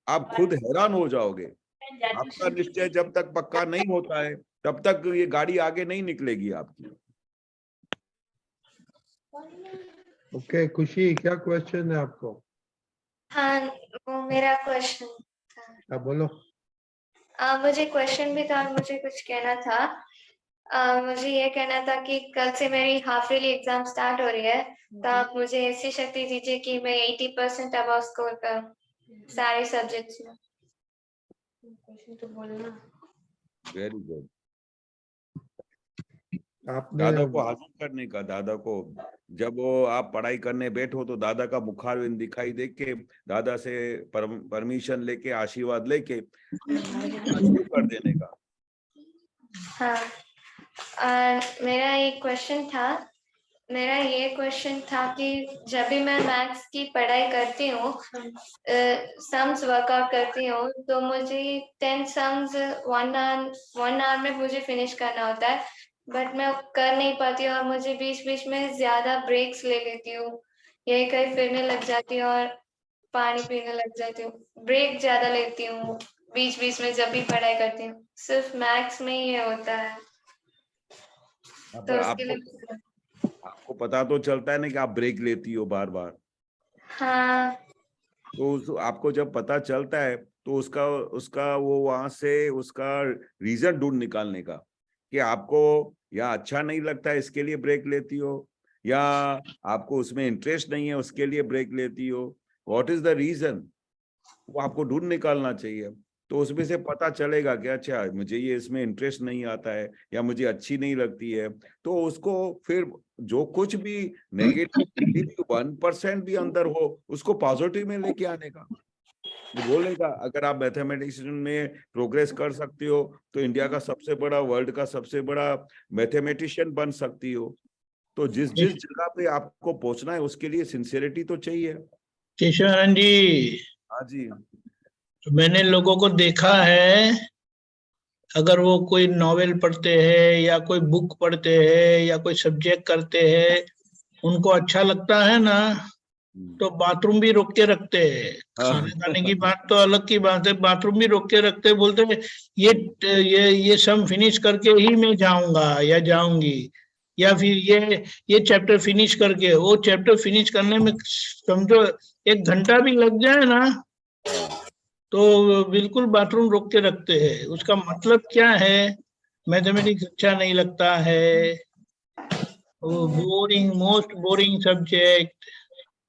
Speaker 7: आप खुद हैरान हो जाओगे। आपका निश्चय जब तक पक्का नहीं होता है तब तक ये गाड़ी आगे नहीं निकलेगी आपकी।
Speaker 1: ओके, खुशी, क्या क्वेश्चन है आपको?
Speaker 3: हाँ, वो मेरा क्वेश्चन था।
Speaker 1: हाँ, बोलो।
Speaker 3: मुझे क्वेश्चन भी था और मुझे कुछ कहना था। मुझे ये कहना था कि कल से मेरी हाफ ईयरली एग्जाम स्टार्ट हो रही है, तो आप मुझे ऐसी शक्ति दीजिए कि मैं 80% अबव स्कोर करूं सारे सब्जेक्ट्स में। क्वेश्चन तो बोलना।
Speaker 7: Very good.
Speaker 1: आपने
Speaker 7: दादा को हाजिर करने का, दादा को जब वो आप पढ़ाई करने बैठो तो दादा का मुखारविंद दिखाई दे के दादा से परमिशन लेके, आशीर्वाद लेके शुरू कर देने का।
Speaker 3: हाँ, मेरा एक क्वेश्चन था। मेरा ये क्वेश्चन था कि जब भी मैं मैथ्स की पढ़ाई करती हूँ, सम्स वर्कआउट करती हूँ, तो मुझे 10 सम्स 1 आवर में मुझे फिनिश करना होता है, बट मैं कर नहीं पाती हूँ और मुझे बीच बीच में ज्यादा ब्रेक्स ले लेती हूँ, यही कहीं फिरने लग जाती हूँ और पानी पीने लग जाती हूँ। ब्रेक ज्यादा लेती हूँ बीच बीच में जब भी पढ़ाई करती हूँ। सिर्फ मैथ्स में ही ये होता है, तो उसके लिए
Speaker 7: आपको पता तो चलता है ना कि आप ब्रेक लेती हो बार बार।
Speaker 3: हाँ,
Speaker 7: तो आपको जब पता चलता है तो उसका वो वहां से उसका रीजन ढूंढ निकालने का कि आपको या अच्छा नहीं लगता इसके लिए ब्रेक लेती हो, या आपको उसमें इंटरेस्ट नहीं है उसके लिए ब्रेक लेती हो? What is the reason? वो आपको ढूंढ निकालना चाहिए। तो उसमें से पता चलेगा कि अच्छा मुझे ये इसमें इंटरेस्ट नहीं आता है या मुझे अच्छी नहीं लगती है। तो उसको फिर जो कुछ भी नेगेटिव 1% भी अंदर हो उसको पॉजिटिव में लेके आने का। वो बोलेगा अगर आप मैथमेटिक्स में प्रोग्रेस कर सकती हो तो इंडिया का सबसे बड़ा, वर्ल्ड का सबसे बड़ा मैथमेटिशियन बन सकती हो। तो जिस जिस जगह पे आपको पहुंचना है उसके लिए सिंसियरिटी तो चाहिए।
Speaker 10: केशवानंद जी,
Speaker 7: हाँ जी।
Speaker 10: मैंने लोगों को देखा है, अगर वो कोई नॉवेल पढ़ते हैं या कोई बुक पढ़ते हैं या कोई सब्जेक्ट करते हैं, उनको अच्छा लगता है ना तो बाथरूम भी रोक के रखते हैं। खाने खाने की बात तो अलग की बात है, बाथरूम भी रोक के रखते हैं, बोलते हैं ये सम फिनिश करके ही मैं जाऊंगा या जाऊंगी, या फिर ये चैप्टर फिनिश करके, वो चैप्टर फिनिश करने में समझो 1 घंटा भी लग जाए ना तो बिल्कुल बाथरूम रोक के रखते हैं। उसका मतलब क्या है? मैथमेटिक्स अच्छा नहीं लगता है, वो बोरिंग, मोस्ट बोरिंग सब्जेक्ट।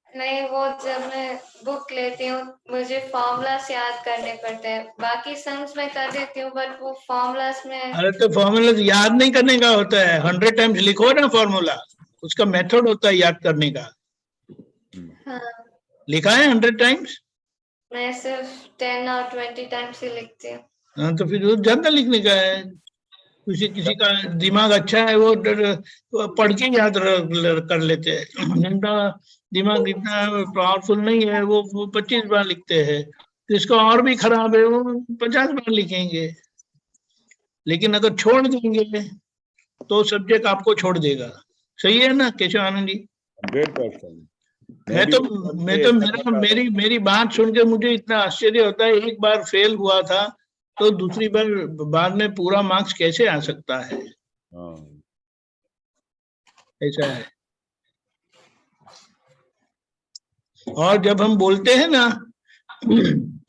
Speaker 3: नहीं, वो जब मैं बुक लेती हूँ मुझे फॉर्मूलास याद करने पड़ते हैं, बाकी सम्स में कर देती हूँ बट वो फॉर्मूलास में।
Speaker 10: अरे तो फॉर्मूला याद नहीं करने का होता है, 100 टाइम्स लिखो ना फॉर्मूला, उसका मेथड होता है याद करने का।
Speaker 3: हाँ,
Speaker 10: लिखा है 100 टाइम्स?
Speaker 3: मैं सिर्फ 10 और 20 टाइम्स ही लिखती हूँ।
Speaker 10: हाँ तो फिर वो ज्यादा लिखने का है। किसी का दिमाग अच्छा है वो पढ़ के याद कर लेते हैं, जिनका दिमाग इतना पावरफुल नहीं है वो 25 बार लिखते हैं। जिसका और भी खराब है वो 50 बार लिखेंगे। लेकिन अगर छोड़ देंगे तो सब्जेक्ट आपको छोड़ देगा। सही है ना केशव आनंद जी?
Speaker 7: 100%।
Speaker 10: मैं तो मेरी बात सुन के मुझे इतना आश्चर्य होता है, एक बार फेल हुआ था तो दूसरी बार बाद में पूरा मार्क्स कैसे आ सकता है? ऐसा है। और जब हम बोलते हैं ना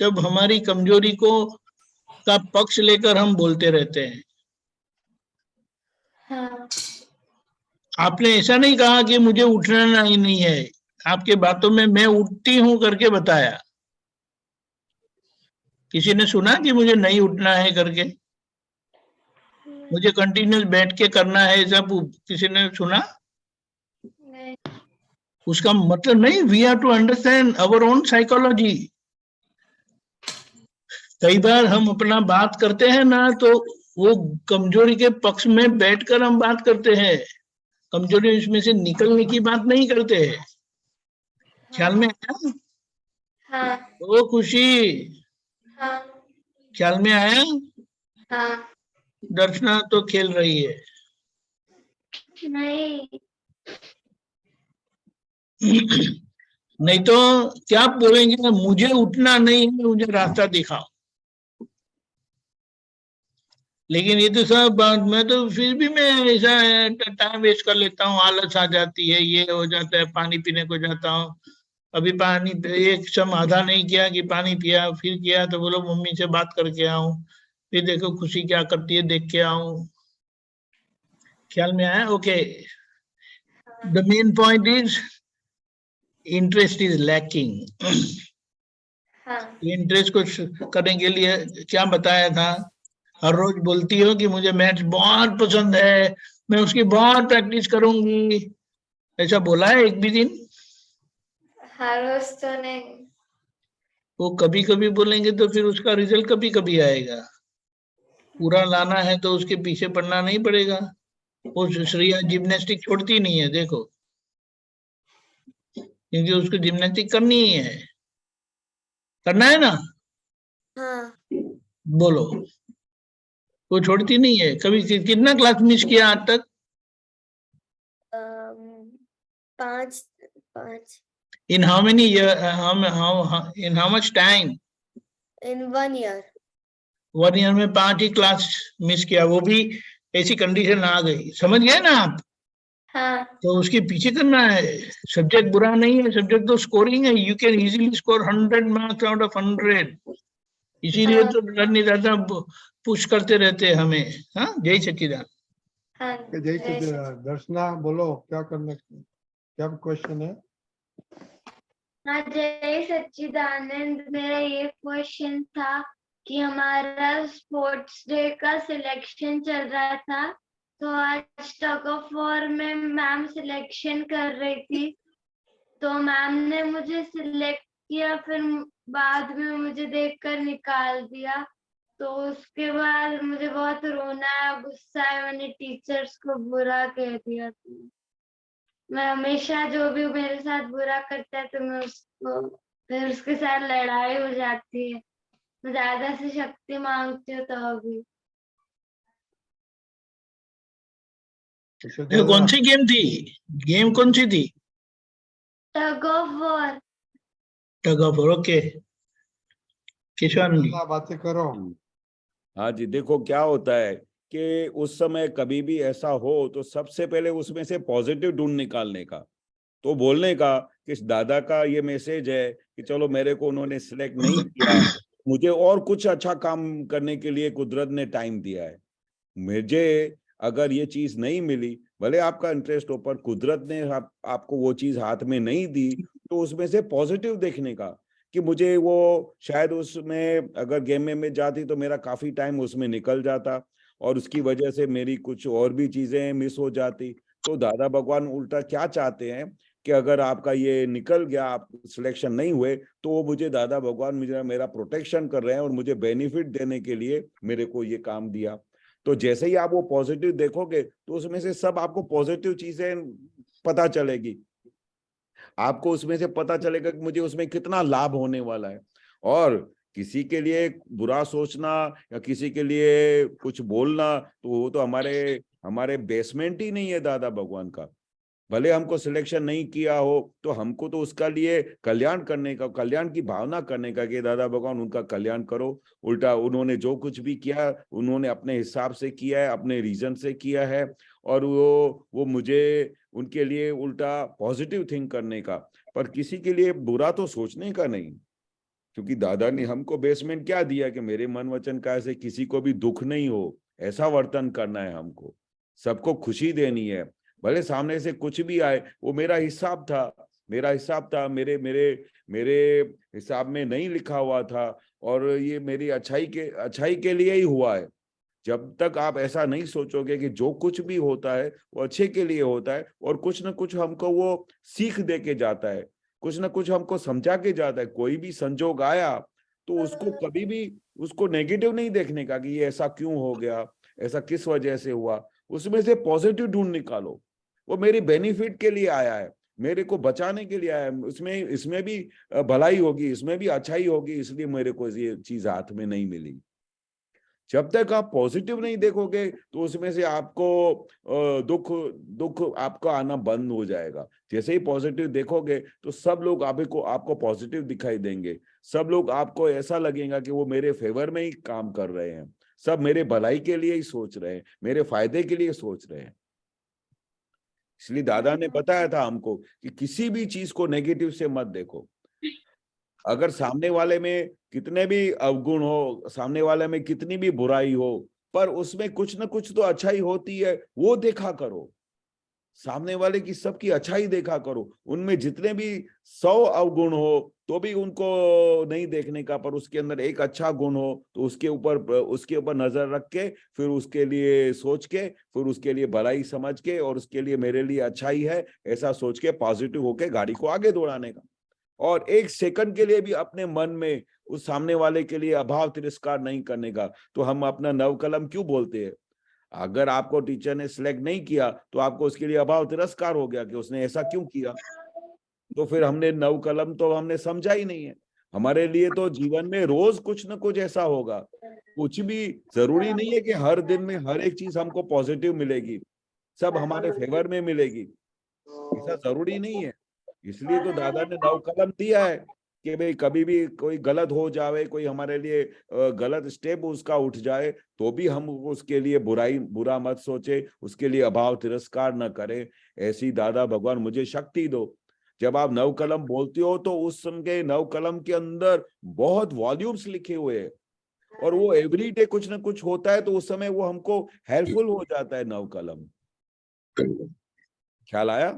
Speaker 10: तब हमारी कमजोरी का पक्ष लेकर हम बोलते रहते हैं।
Speaker 3: हाँ।
Speaker 10: आपने ऐसा नहीं कहा कि मुझे उठना नहीं है, आपके बातों में मैं उठती हूं करके बताया। किसी ने सुना कि मुझे नहीं उठना है करके? मुझे कंटिन्यूस बैठ के करना है ऐसा किसी ने सुना?
Speaker 3: नहीं।
Speaker 10: उसका मतलब नहीं, we have to understand our own psychology. कई बार हम अपना बात करते हैं ना तो वो कमजोरी के पक्ष में बैठकर हम बात करते हैं, कमजोरी इसमें से निकलने की बात नहीं करते हैं। ख्याल में आया?
Speaker 3: हाँ।
Speaker 10: ओ खुशी,
Speaker 3: हाँ।
Speaker 10: ख्याल में आया?
Speaker 3: हाँ।
Speaker 10: दर्शना तो खेल रही है।
Speaker 3: नहीं।
Speaker 10: नहीं तो क्या बोलेंगे, मुझे उठना नहीं है, मुझे रास्ता दिखाओ। लेकिन ये तो सब बात, मैं तो फिर भी मैं ऐसा टाइम वेस्ट कर लेता हूँ, आलस आ जाती है, ये हो जाता है, पानी पीने को जाता हूँ। अभी पानी एक सम आधा नहीं किया कि पानी पिया, फिर किया तो बोलो मम्मी से बात करके आऊं, फिर देखो खुशी क्या करती है देख के आऊं। ख्याल में आया? Okay, the main point is interest is lacking. Interest को करने के लिए क्या बताया था? हर रोज बोलती हो कि मुझे मैथ्स बहुत पसंद है, मैं उसकी बहुत प्रैक्टिस करूंगी, ऐसा बोला है एक भी दिन?
Speaker 3: हर रोज तो नहीं।
Speaker 10: वो कभी कभी बोलेंगे तो फिर उसका रिजल्ट कभी कभी आएगा। पूरा लाना है तो उसके पीछे पड़ना नहीं पड़ेगा। वो श्रेया जिम्नास्टिक छोड़ती नहीं है, देखो, क्योंकि उसको जिम्नास्टिक करनी ही है, करना है ना?
Speaker 2: हाँ।
Speaker 10: बोलो, वो छोड़ती नहीं है कभी। कितना क्लास मिस किया आज तक?
Speaker 2: 5.
Speaker 10: In how many year? In how much time?
Speaker 2: In 1 year.
Speaker 10: 1 year में 5 ही क्लास मिस किया, वो भी ऐसी कंडीशन आ गई, समझ गए ना आप?
Speaker 3: हाँ।
Speaker 10: तो उसके पीछे करना है। सब्जेक्ट बुरा नहीं है, सब्जेक्ट तो स्कोरिंग है, you can easily score 100 marks out of 100। इसीलिए तो नहीं ज्यादा पुश करते रहते हैं हमें। हाँ, जय सच्चिदानंद।
Speaker 3: हाँ
Speaker 1: जय
Speaker 3: जय
Speaker 1: सच्चिदानंद। दर्शना बोलो, क्या करना, क्या क्वेश्चन है?
Speaker 5: हाँ जय सच्चिदानंद, मेरा ये क्वेश्चन था कि हमारा स्पोर्ट्स डे का सिलेक्शन चल रहा था, तो आज टग ऑफ वॉर में मैम सिलेक्शन कर रही थी, तो मैम ने मुझे सिलेक्ट किया, फिर बाद में मुझे देखकर निकाल दिया, तो उसके बाद मुझे बहुत रोना आया, गुस्सा आया, मैंने टीचर्स को बुरा कह दिया था। मैं हमेशा जो भी मेरे साथ बुरा करता है तो मैं उसको, फिर उसके साथ लड़ाई हो जाती है, मैं ज्यादा से शक्ति मांगती हूँ तो अभी।
Speaker 10: ये कौन सी गेम थी? गेम कौन सी थी?
Speaker 5: Tug of war.
Speaker 10: Tug of war, okay. Kishan ji.
Speaker 1: बातें करो।
Speaker 7: हाँ जी, देखो क्या होता है कि उस समय कभी भी ऐसा हो तो सबसे पहले उसमें से पॉजिटिव ढूंढ निकालने का, तो बोलने का कि दादा का ये मैसेज है कि चलो मेरे को उन्होंने सिलेक्ट नहीं किया, मुझे और कुछ अच्छा काम करने के लिए कुदरत ने टाइम दिया है। मुझे अगर ये चीज नहीं मिली, भले आपका इंटरेस्ट हो, पर कुदरत ने आपको वो चीज हाथ में नहीं दी, तो उसमें से पॉजिटिव देखने का कि मुझे वो शायद उसमें अगर गेम में जाती तो मेरा काफी टाइम उसमें निकल जाता और उसकी वजह से मेरी कुछ और भी चीजें मिस हो जाती। तो दादा भगवान उल्टा क्या चाहते हैं कि अगर आपका ये निकल गया, आप सिलेक्शन नहीं हुए, तो वो मुझे दादा भगवान मुझे मेरा प्रोटेक्शन कर रहे हैं और मुझे बेनिफिट देने के लिए मेरे को ये काम दिया। तो जैसे ही आप वो पॉजिटिव देखोगे तो उसमें से सब आपको पॉजिटिव चीजें पता चलेगी, आपको उसमें से पता चलेगा कि मुझे उसमें कितना लाभ होने वाला है। और किसी के लिए बुरा सोचना या किसी के लिए कुछ बोलना, तो वो तो हमारे हमारे बेसमेंट ही नहीं है दादा भगवान का। भले हमको सिलेक्शन नहीं किया हो तो हमको तो उसका लिए कल्याण करने का, कल्याण की भावना करने का कि दादा भगवान उनका कल्याण करो। उल्टा उन्होंने जो कुछ भी किया उन्होंने अपने हिसाब से किया है, अपने रीजन से किया है, और वो मुझे उनके लिए उल्टा पॉजिटिव थिंक करने का, पर किसी के लिए बुरा तो सोचने का नहीं। क्योंकि दादा ने हमको बेसमेंट क्या दिया कि मेरे मन वचन का ऐसे किसी को भी दुख नहीं हो, ऐसा वर्तन करना है हमको, सबको खुशी देनी है। भले सामने से कुछ भी आए, वो मेरा हिसाब था, मेरे मेरे मेरे हिसाब में नहीं लिखा हुआ था, और ये मेरी अच्छाई के लिए ही हुआ है। जब तक आप ऐसा नहीं सोचोगे कि जो कुछ भी होता है वो अच्छे के लिए होता है, और कुछ ना कुछ हमको वो सीख दे के जाता है, कुछ ना कुछ हमको समझा के जाता है। कोई भी संजोग आया तो उसको कभी भी उसको नेगेटिव नहीं देखने का कि ये ऐसा क्यों हो गया, ऐसा किस वजह से हुआ। उसमें से पॉजिटिव ढूंढ निकालो, वो मेरे बेनिफिट के लिए आया है, मेरे को बचाने के लिए आया है, उसमें इसमें भी भलाई होगी, इसमें भी अच्छाई होगी, इसलिए मेरे को ये चीज हाथ में नहीं मिली। जब तक आप पॉजिटिव नहीं देखोगे तो उसमें से आपको दुख आपका आना बंद हो जाएगा। जैसे ही पॉजिटिव देखोगे तो सब लोग आपको पॉजिटिव दिखाई देंगे, सब लोग आपको ऐसा लगेगा कि वो मेरे फेवर में ही काम कर रहे हैं, सब मेरे भलाई के लिए ही सोच रहे हैं, मेरे फायदे के लिए सोच रहे हैं। इसलिए दादा ने बताया था हमको कि किसी भी चीज को नेगेटिव से मत देखो। अगर सामने वाले में कितने भी अवगुण हो, सामने वाले में कितनी भी बुराई हो, पर उसमें कुछ ना कुछ तो अच्छाई होती है, वो देखा करो। सामने वाले की सबकी अच्छाई देखा करो, उनमें जितने भी 100 अवगुण हो तो भी उनको नहीं देखने का, पर उसके अंदर एक अच्छा गुण हो तो उसके ऊपर नजर रख के, फिर उसके लिए सोच के, फिर उसके लिए भलाई समझ के, और उसके लिए मेरे लिए अच्छाई है ऐसा सोच के पॉजिटिव होके गाड़ी को आगे दौड़ाने का। और एक सेकंड के लिए भी अपने मन में उस सामने वाले के लिए अभाव तिरस्कार नहीं करने का। तो हम अपना नवकलम क्यों बोलते हैं? अगर आपको टीचर ने सिलेक्ट नहीं किया तो आपको उसके लिए अभाव तिरस्कार हो गया कि उसने ऐसा क्यों किया, तो फिर हमने नवकलम तो हमने समझा ही नहीं है। हमारे लिए तो जीवन में रोज कुछ ना कुछ ऐसा होगा, कुछ भी जरूरी नहीं है कि हर दिन में हर एक चीज हमको पॉजिटिव मिलेगी, सब हमारे फेवर में मिलेगी, ऐसा जरूरी नहीं है। इसलिए तो दादा ने नवकलम दिया है कि भाई कभी भी कोई गलत हो जाए, कोई हमारे लिए गलत स्टेप उसका उठ जाए, तो भी हम उसके लिए बुरा मत सोचे, उसके लिए अभाव तिरस्कार न करें। ऐसी दादा भगवान मुझे शक्ति दो। जब आप नवकलम बोलते हो तो उस समय नवकलम के अंदर बहुत वॉल्यूम्स लिखे हुए हैं, और वो एवरीडे कुछ ना कुछ होता है, तो उस समय वो हमको हेल्पफुल हो जाता है नव कलम। ख्याल आया?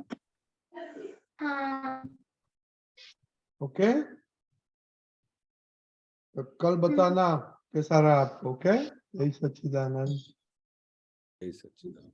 Speaker 1: ओके, तो कल बताना कैसा रहा आपको। ओके, जय सच्चिदानंद।
Speaker 7: जय सच्चिदानंद।